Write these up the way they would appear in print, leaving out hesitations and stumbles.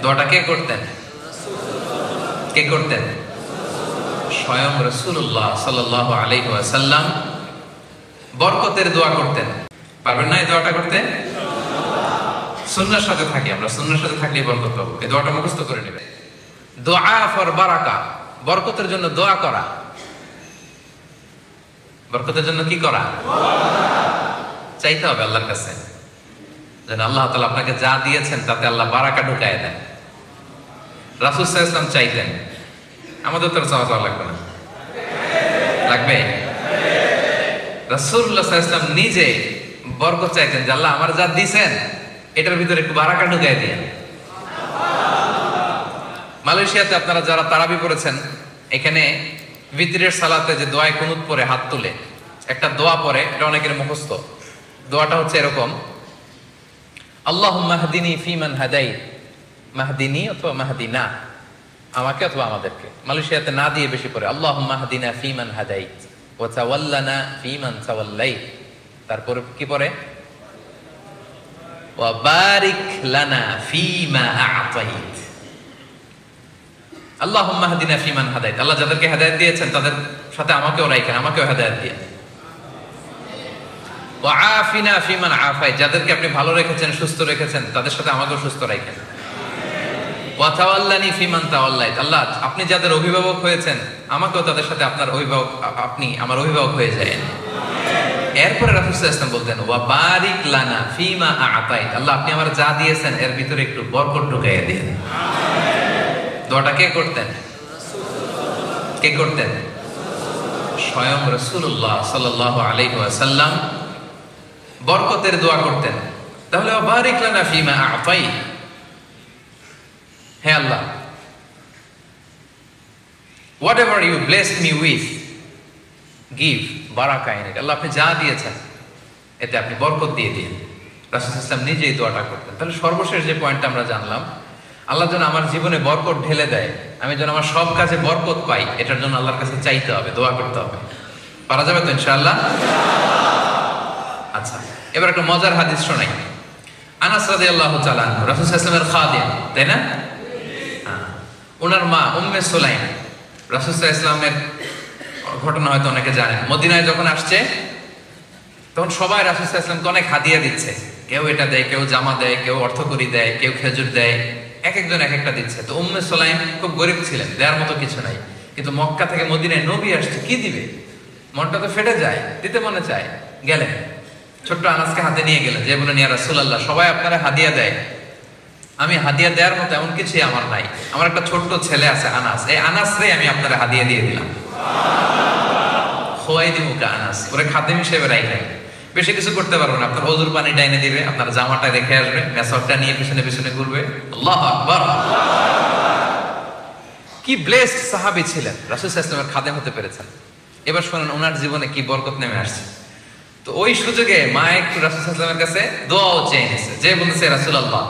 দোয়াটা কে করতেন? কে করতেন? স্বয়ং রাসূলুল্লাহ সাল্লাল্লাহু আলাইহি ওয়াসাল্লাম বরকতের দোয়া করতেন। পারবেন না এই দোয়াটা করতে? সুন্নাহর সাথে থাকি আমরা, সুন্নাহর সাথে থাকলেই বরকত পাবো। এই দোয়াটা মুখস্থ করে নেবেন। দোয়া ফর বারাকা, বরকতের জন্য দোয়া করা। বরকতের জন্য কি করা? চাইতে হবে আল্লাহর কাছে, যেন আল্লাহ তাআলা আপনাকে যা দিয়েছেন তাতে আল্লাহ বারাকা ঢুকায় দেন। রাসূল সাল্লাল্লাহু আলাইহি ওয়াসাল্লাম চাইতেন, আমাদের তো চাওয়া লাগবে না? লাগবে? রাসূলুল্লাহ সাল্লাল্লাহু আলাইহি ওয়াসাল্লাম নিজে বরকত চাইতেন যে আল্লাহ আমার যা দিয়েছেন এটার ভিতরে একটু বারাকা ঢুকায় দিয়েন। মালয়েশিয়াতে আপনারা যারা তারাবি পড়েছেন, এখানে ভিতরের সালাতে যে দোয়ায় কুনুত পড়ে হাত তুলে একটা দোয়া পড়ে, এটা অনেকের মুখস্থ। দোয়াটা হচ্ছে এরকম, আল্লাহুম্মা হদিনি ফিমান হাদাইত, মাহদিনি অথবা মাহদিনা, আমাকে অথবা আমাদেরকে। মালয়েশিয়াতে না দিয়ে বেশি পড়ে আল্লাহুম্মা হদিনা ফিমান হাদাইত ওয়া তাওয়াল্লানা ফিমান তাওয়াল্লাইত। তারপরে কি পড়ে? ওয়া বারিক লানা ফিমা আ'তাইত। আল্লাহুম্মা হদিনা ফিমান হাদাইত, আল্লাহ যাদেরকে হেদায়েত দিয়েছেন তাদের সাথে আমাকেও রাখেন, আমাকেও হেদায়েত দিয়েন। ওয়া আফিনা ফিমান আফাইত, যাদেরকে আপনি ভালো রেখেছেন, সুস্থ রেখেছেন, তাদের সাথে আমাকেও সুস্থ রাখেন। ওয়া তাওয়াল্লানি ফিমান তাওয়াল্লাইত, আল্লাহ আপনি যাদের অভিভাবক হয়েছেন আমাকেও তাদের সাথে আপনার অভিভাবক, আপনি আমার অভিভাবক হয়ে যায়েন। এরপরে রাসূল সাল্লাল্লাহু আলাইহি ওয়াসাল্লাম বলতেন ওয়া বারিক লানা ফিমা আ'তাইত, আল্লাহ আপনি আমার যা দিয়েছেন এর ভিতরে একটু বরকত ঢুকাইয়া দিন। দোয়াটা কে করতেন? কে করতেন? স্বয়ং রাসূলুল্লাহ সাল্লাল্লাহু আলাইহি ওয়াসাল্লাম বরকতের দোয়া করতেন। তাহলে ওয়া বারিক লানা ফিমা আ'তাইত, হে আল্লাহ whatever you blessed me with give বারাকা ইন ইট, আল্লাহ আপনি যা দিয়েছেন এতে আপনি বরকত দিয়ে দিন। রাসূল সাল্লাল্লাহু আলাইহি ওয়াসাল্লাম নিজেই দোয়াটা করতেন। তাহলে সর্বশেষ যে পয়েন্টটা আমরা জানলাম, আল্লাহ যেন আমার জীবনে বরকত ঢেলে দেয়, আমি যেন আমার সব কাজে বরকত পাই, এটার জন্য আল্লাহর কাছে চাইতে হবে, দোয়া করতে হবে। পারা যাবে তো ইনশাআল্লাহ? আচ্ছা, এবার একটা মজার হাদিস শোনাই। আনাস রাদিয়াল্লাহু তাআলা আনহু, রাসূল সাল্লাল্লাহু আলাইহি ওয়াসাল্লামের খাদিম, তাই না? ওনার মা উম্মে সুলাইম, রাসূল সাল্লাল্লাহু আলাইহি ওয়াসাল্লামের ঘটনা হয়তো অনেকে জানেন। মদিনায় যখন আসছে তখন সবাই রাসূল সাল্লাল্লাহু আলাইহি ওয়াসাল্লামকে অনেক হাদিয়া দিচ্ছে। কেউ এটা দেয়, কেউ জামা দেয়, কেউ অর্থকড়ি দেয়, কেউ খেজুর দেয়, এক একজন এক একটা দিচ্ছে। তো উম্মে সুলাইম খুব গরিব ছিলেন, দেওয়ার মতো কিছু নাই, কিন্তু মক্কা থেকে মদিনায় নবী আসছে, কি দিবে? মনটা তো ফেটে যায়, দিতে মনে চায়। গেলেন, ছোট্ট আনাসকে হাতে নিয়ে গেলেন, যে বলেন ইয়া রাসূলুল্লাহ সবাই আপনারা হাদিয়া দেয়, আমি হাদিয়া দেওয়ার মতো এমন কিছুই আমার নাই, আমার একটা ছোট্ট ছেলে আছে আনাস, এই আনাস রে আমি আপনারা হাদিয়া দিয়ে দিলাম। খোয়াইদিমুকা আনাস, ওরে খাদেম হিসেবে রাখলেন। বেশি কিছু করতে পারবেন না, আপনার ওযুর পানিটা এনে দিবে, আপনার জামাটা রেখে আসবে, মেসওয়াকটা নিয়ে পিছনে পিছনে ঘুরবে। আল্লাহু আকবার! কি ব্লেসড সাহাবী ছিলেন, রাসূল সাল্লাল্লাহু আলাইহি ওয়াসাল্লামের খাদেম হতে পেরেছেন। এবার শুনুন ওনার জীবনে কি বরকত নেমে আসছে। তো ওই সুযোগে মা একটু রাসূল সাল্লাল্লাহু আলাইহি ওয়াসাল্লামের কাছে দোয়াও চেয়ে নিয়েছে, যে বলেছে রাসূলুল্লাহ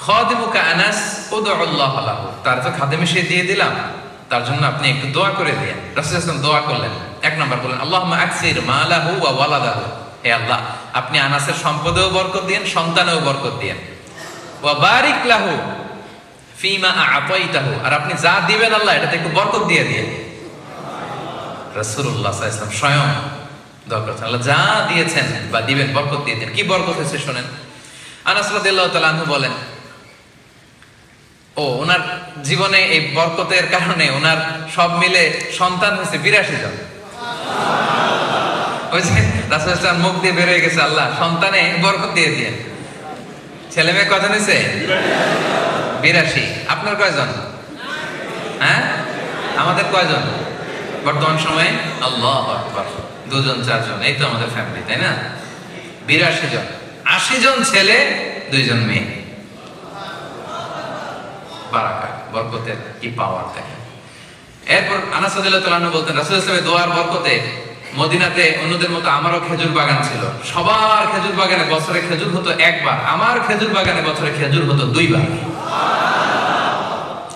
খাদিমুকা আনাস উদউল্লাহ লাহু, তার তো খাদেম হিসেবে দিয়ে দিলাম, তার জন্য আপনি একটু দোয়া করে দিন। রাসূল সাল্লাল্লাহু আলাইহি ওয়াসাল্লাম দোয়া করলেন। এক নাম্বার বলেন আল্লাহুম্মা আকসির মালাহু ওয়া ওয়ালাদাহু, হে আল্লাহ আপনি আনাসের সম্পদেও বরকত দিন, সন্তানেও বরকত দিন। ওয়া বারিক লাহু ফিমা আ'তাইতাহু, আর আপনি যা দিবেন আল্লাহ এটাতে একটু বরকত দিয়ে দিন। রাসূলুল্লাহ সাল্লাল্লাহু আলাইহি ওয়াসাল্লাম স্বয়ং দোয়া করছেন, আল্লাহ যা দিয়েছেন বা দিবেন বরকত দিয়ে দিন। কি বরকত হয়েছে শুনেন। আনাস রাদিয়াল্লাহু তাআলা আনহু বলেন, ওনার জীবনে এই বরকতের কারণে ওনার সব মিলে সন্তান হয়েছে 82 জন। ওই যে রাসূল সাল্লাল্লাহু আলাইহি ওয়াসাল্লাম মুখ দিয়ে বের হয়ে গেছে, আল্লাহ সন্তানে বরকত দিয়ে দিন। ছেলে মেয়ে কয়জন হয়েছে? 82। আপনার কয়জন? হ্যাঁ, আমাদের কয়জন বর্তমান সময়ে? আল্লাহু আকবার, 2 জন 4 জন, এই তো আমাদের ফ্যামিলি, তাই না? 82 জন, 80 জন ছেলে, 2 জন মেয়ে। বারাকা, বরকতের কি পাওয়ার দেখেন। এরপর আনাস রাদিয়াল্লাহু তাআলা আনহু বলতেন, রাসূল সাল্লাল্লাহু আলাইহি ওয়াসাল্লামের দোয়ার বরকতে মদিনাতে অন্যদের মতো আমারও খেজুর বাগান ছিল। সবার খেজুর বাগানে বছরে খেজুর হতো একবার, আমার খেজুর বাগানে বছরে খেজুর হতো 2 বার।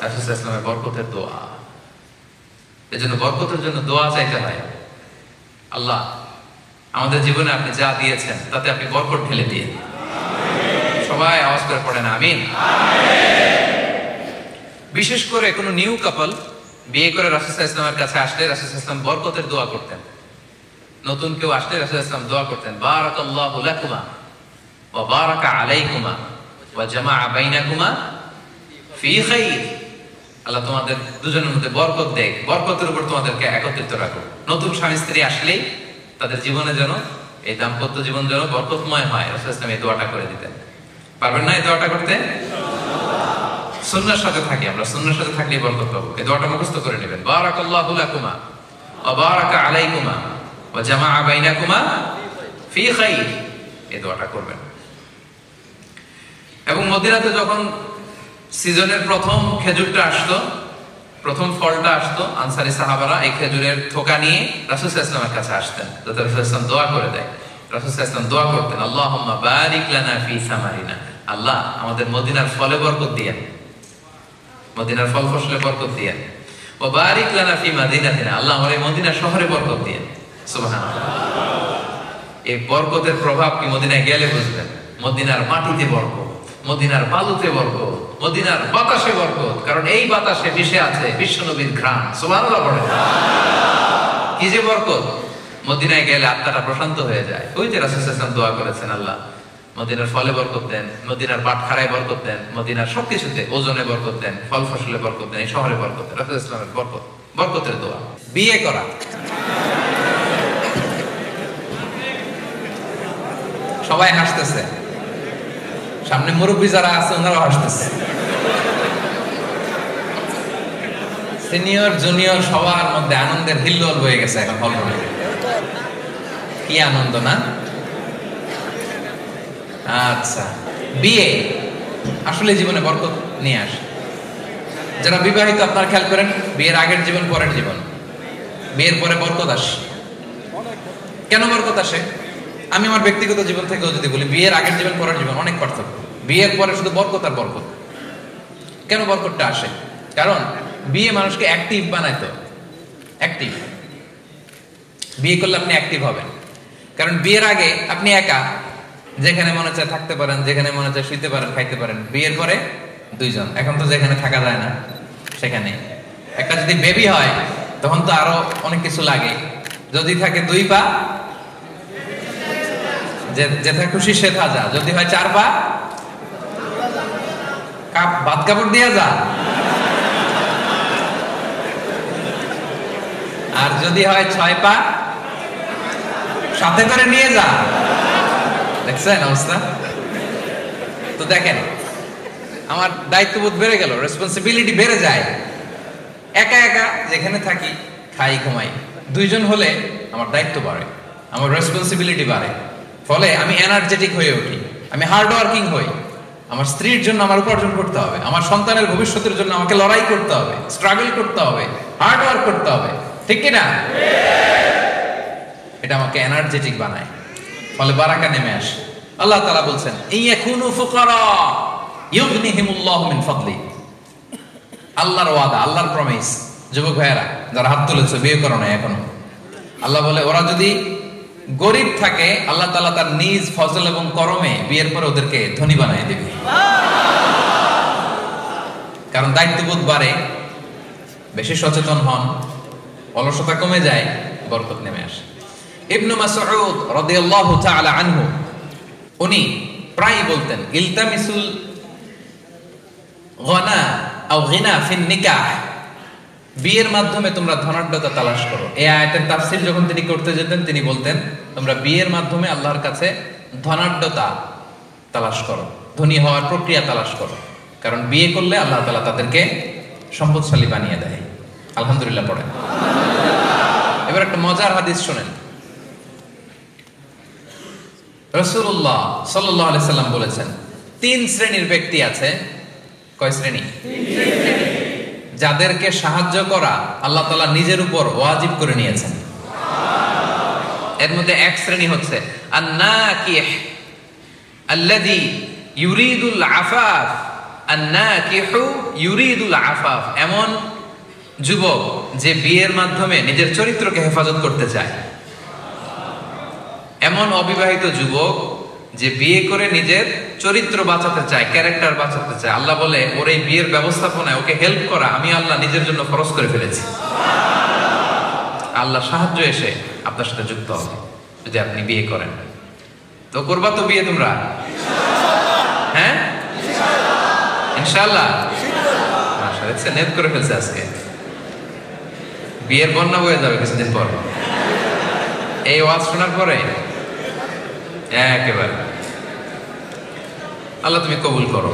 রাসূল সাল্লাল্লাহু আলাইহি ওয়াসাল্লামের বরকতের দোয়া। এজন্য বরকতের জন্য দোয়া চাইতে হয়। আল্লাহ আমাদের জীবনে আপনি যা দিয়েছেন তাতে আপনি বরকত ঢেলে দিন। সবাই আওয়াজ করে পড়েন আমিন। বিশেষ করে কোনো নিউ কাপল বিয়ে করে রাসূল সাল্লাল্লাহু আলাইহি ওয়াসাল্লামের কাছে আসলে রাসূল সাল্লাল্লাহু আলাইহি ওয়াসাল্লাম বরকতের দোয়া করতেন। নতুন কেউ আসলে রাসূল সাল্লাল্লাহু আলাইহি ওয়াসাল্লাম দোয়া করতেন, বারাকাল্লাহু লাকুমা ওয়া বারাকা আলাইকুমা ওয়া জামাআ বাইনাকুমা ফি খাইর। আল্লাহ তোমাদের দুজনের মধ্যে বরকত দেয়, বরকতের উপর তোমাদেরকে একত্রিত রাখো। নতুন স্বামী স্ত্রী আসলেই তাদের জীবনে যেন এই দাম্পত্য জীবন যেন বরকতময় হয়, রাসূল সাল্লাল্লাহু আলাইহি ওয়াসাল্লাম এই দোয়াটা করে দিতেন। পারবেন না এই দোয়াটা করতে? সুন্নাহর সাথে থাকি আমরা, সুন্নাহর সাথে থাকলে বরকত পাবো। এই দোয়াটা মুখস্থ করে নেবেন, বারাকাল্লাহু লাকুমা ওয়া বারাকা আলাইকুমা ওয়া জামাআ বাইনাকুমা ফি খাইর। এই দোয়াটা করবেন। এবং মদিনাতে যখন সিজনের প্রথম খেজুরটা আসতো, প্রথম ফলটা আসতো, আনসারী সাহাবারা এই খেজুরের থোকা নিয়ে রাসূল সাল্লাল্লাহু আলাইহি ওয়াসাল্লামের কাছে আসতেন, যাতে রাসূল সাল্লাল্লাহু আলাইহি ওয়াসাল্লাম দোয়া করে দেয়। রাসূল সাল্লাল্লাহু আলাইহি ওয়াসাল্লাম দোয়া করতেন, আল্লাহুম্মা বারিক লানা ফি সামারিনা, আল্লাহ আমাদের মদিনার ফলে বরকত দিয়েন, মদিনার ফল ফসলে বরকত দিয়েন। ওয়া বারিক লানা ফি মাদিনাতিনা, আল্লাহ আমাদের মদিনা শহরে বরকত দিয়েন। সুবহানাল্লাহ। এই বরকতের প্রভাব কি মদিনায় গেলে বুঝবেন। মদিনার মাটিতে বরকত, মদিনার বালুতে বরকত, মদিনার বাতাসে বরকত, কারণ এই বাতাসে মিশে আছে বিশ্বনবীর ঘ্রাণ। সুবহানাল্লাহ পড়েন। কি যে বরকত, মদিনায় গেলে আত্মাটা প্রশান্ত হয়ে যায়। ওই যে রাসূল সাল্লাল্লাহু আলাইহি ওয়াসাল্লাম দোয়া করেছেন, আল্লাহ মদিনার ফলে বরকত দেন, মদিনার বাটখারায় বরকত দেন, মদিনার সবকিছুতে, ওজনে বরকত দেন, ফল ফসলে বরকত দেন, এই শহরে বরকত দেন। রাসূল সাল্লাল্লাহু আলাইহি ওয়াসাল্লামের বরকত, বরকতের দোয়া। বিয়ে করা, সবাই হাসতেছে, সামনে মুরব্বী যারা আছে ওনারাও হাসতেছে, সিনিয়র জুনিয়র সবার মধ্যে আনন্দের হিল্লোল হয়ে গেছে এখন হলরুমে। কি আনন্দ না? আচ্ছা, বিয়ে আসলে জীবনে বরকত নিয়ে আসে। যারা বিবাহিত আপনারা খেয়াল করেন, বিয়ের আগের জীবন পরের জীবন, বিয়ের পরে বরকত আসে। কেন বরকত আসে? আমি আমার ব্যক্তিগত জীবন থেকেও যদি বলি, বিয়ের আগের জীবন পরের জীবন অনেক পার্থক্য। বিয়ের পরে শুধু বরকত আর বরকত। কেন বরকতটা আসে? কারণ বিয়ে মানুষকে অ্যাক্টিভ বানায়। তো অ্যাক্টিভ, বিয়ে করলে আপনি অ্যাক্টিভ হবেন। কারণ বিয়ের আগে আপনি একা, যেখানে মনে চায় থাকতে পারেন, যেখানে মনে চায় শুইতে পারেন, খাইতে পারেন। বিয়ের পরে দুইজন, এখন তো যেখানে থাকা যায় না সেখানে। একটা যদি বেবি হয় তখন তো আরো অনেক কিছু লাগে। যদি থাকে দুই পা, যেথা খুশি সেথা যা। যদি হয় চার পা, ভাত কাপড় দিয়া যা। আর যদি হয় ছয় পা, সাথে করে নিয়ে যা। দেখছেন অবস্থা? তো দেখেন, আমার দায়িত্ববোধ বেড়ে গেল, রেসপন্সিবিলিটি বেড়ে যায়। একা একা যেখানে থাকি, খাই ঘুমাই। দুইজন হলে আমার দায়িত্ব বাড়ে, আমার রেসপন্সিবিলিটি বাড়ে। ফলে আমি এনার্জেটিক হয়ে উঠি, আমি হার্ড ওয়ার্কিং হই। আমার স্ত্রীর জন্য আমার উপার্জন করতে হবে, আমার সন্তানের ভবিষ্যতের জন্য আমাকে লড়াই করতে হবে, স্ট্রাগল করতে হবে, হার্ড ওয়ার্ক করতে হবে। ঠিক কিনা? এটা আমাকে এনার্জেটিক বানায়, ফলে বারাকা নেমে আসে। আল্লাহ তাআলা বলছেন, ইয়াকুনু ফুকারা ইউগনিহিমুল্লাহু মিন ফাদলি। আল্লাহর ওয়াদা, আল্লাহর প্রমিস। যুবক ভাইয়েরা যারা হাত তুলেছে, বিয়ে করো না এখনো, আল্লাহ বলে ওরা যদি গরিব থাকে, আল্লাহ তাআলা তার নিজ ফজল এবং করমে বিয়ের পরে ওদেরকে ধনী বানিয়ে দেবে। কারণ দায়িত্ববোধ বাড়ে, বেশি সচেতন হন, অলসতা কমে যায়, বরকত নেমে আসে। ইবনে মাসউদ রাদিয়াল্লাহু তাআলা আনহু উনি প্রায় বলতেন, ইলতামিসুল গনা আও গিনা ফিন নিকাহ, বিয়ের মাধ্যমে তোমরা ধনাঢ্যতা তালাশ করো। এই আয়াতের তাফসীর যখন তিনি করতে যেতেন, তিনি বলতেন, তোমরা বিয়ের মাধ্যমে আল্লাহর কাছে ধনাঢ্যতা তালাশ করো, ধনী হওয়ার প্রক্রিয়া তালাশ করো। কারণ বিয়ে করলে আল্লাহ তাআলা তাদেরকে সম্পদশালী বানিয়ে দেয়। আলহামদুলিল্লাহ পড়েন। এবার একটা মজার হাদিস শুনেন। রাসূলুল্লাহ সাল্লাল্লাহু আলাইহি সাল্লাম বলেছেন, তিন শ্রেণীর ব্যক্তি আছে। কয় শ্রেণী? যাদেরকে সাহায্য করা আল্লাহ তাআলা নিজের উপর ওয়াজিব করে নিয়েছেন। এর মধ্যে এক শ্রেণী হচ্ছে আন-নাকিহ আল্লাযী ইউরিদুল আফাফ। আন-নাকিহু ইউরিদুল আফাফ, এমন যুবক যে বিয়ের মাধ্যমে নিজের চরিত্রকে হেফাজত করতে চায়। এমন অবিবাহিত যুবক যে বিয়ে করে নিজের চরিত্র বাঁচাতে চায়, ক্যারেক্টার বাঁচাতে চায়, আল্লাহ বলে ওর এই বিয়ের ব্যবস্থাপনায় ওকে হেল্প করা আমি আল্লাহ নিজের জন্য ফরজ করে ফেলেছি। আল্লাহ সাহায্য এসে আপনার সাথে যুক্ত হবে যদি আপনি বিয়ে করেন। তো করবা তো বিয়ে তোমরা? হ্যাঁ, ইনশাআল্লাহ। আচ্ছা, নেট করে ফেলছে আজকে, বিয়ের বন্যা বয়ে যাবে কিছুদিন পর এই ওয়াজ শোনার পরে। একেবারে আল্লাহ তুমি কবুল করো।